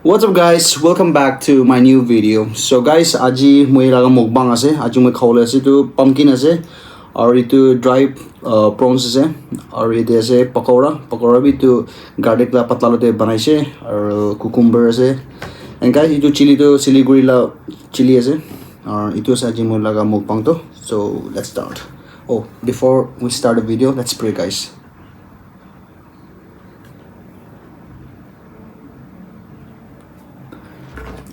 What's up guys? Welcome back to my new video. So guys, aji moi laga mukbang ase. Aji moi khawle ase tu pumpkin ase. Aur itu dry prawns ase. Aur ite ase pakora. Pakora bi tu garlic la patla lote banaise. Aur cucumber ase. And guys, itu chili tu Siliguri la chili ase. Aur itu ase aji moi laga mukbang to. So let's start. Oh, before we start the video, let's pray guys.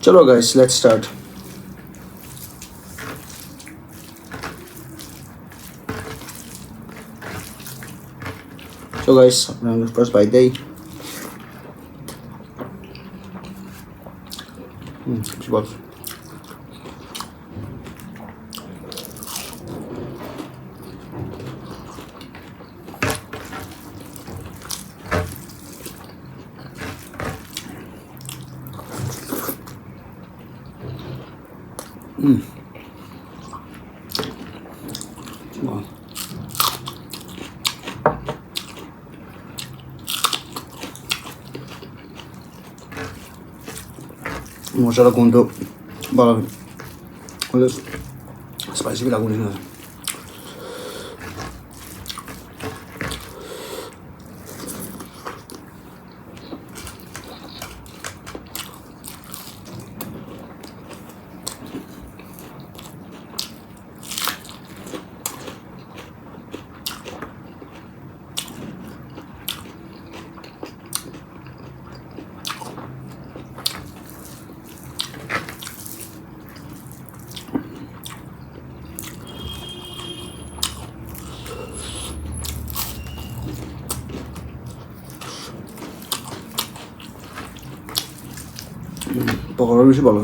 Chalo guys, let's start. So guys, first by day. Sebab masalah untuk balas, spicy lagu ni. Pakora বেশি ভালো।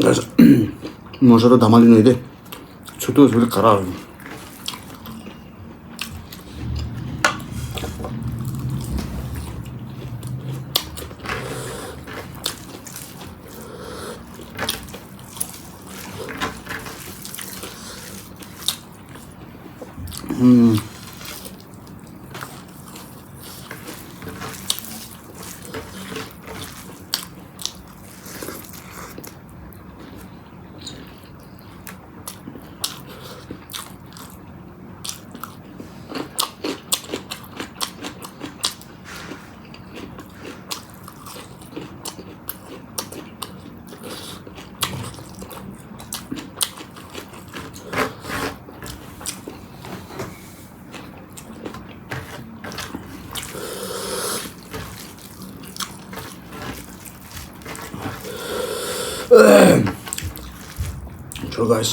Guys, মশাটা Dhamali নই রে, ছোট ছোট খারাপ। So guys,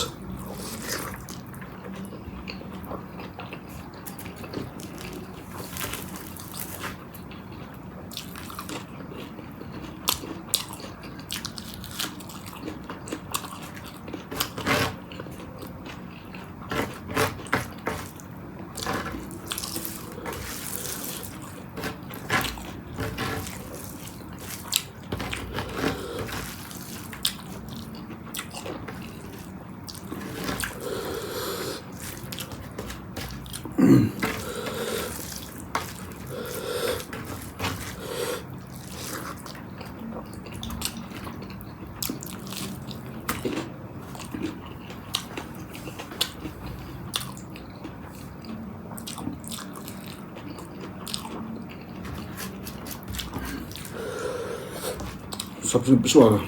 सब्जी बिस्वागा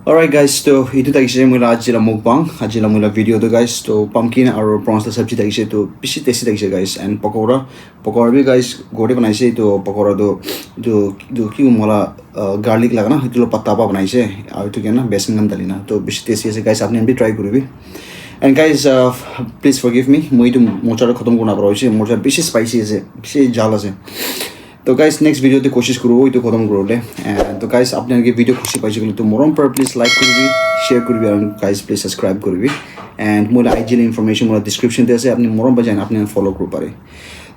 Alright guys, so itu tadi saya mula ajila mukbang, ajila mula video tu guys. So pumpkin और prawns la sabji tadi saya tu पिसी tasty tadi saya guys. And pakora भी guys गोटे बनाई से तो pakora तो क्यों मोला garlic लगा ना itu lo पत्ता apa बनाई से और itu क्या ना बेसन गम डाली ना तो पिसी tasty है guys आपने भी try करो भी. And guys please forgive me, मुझे तो मोचा रे खत्म करना पड़ा इसे मोचा पिसी spicy है पिसी जाला से. तो गाइस नेक्स्ट वीडियो ते कोशिश करो तो खत्म करो ले. तो गाइस आपने के वीडियो खुशी पाइছে গেলে তো মরম पर प्लीज लाइक করবি শেয়ার করবি আর গাইস প্লিজ সাবস্ক্রাইব করবি and more IG information more description তে আছে আপনি মরম বাজান আপনি ফলো করতে পারে.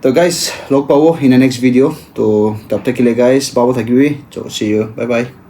তো গাইস লগ পাবো ইন নেক্সট ভিডিও. তো তব তক के लिए गाइस बाबू থাকিবি. So see you, bye bye.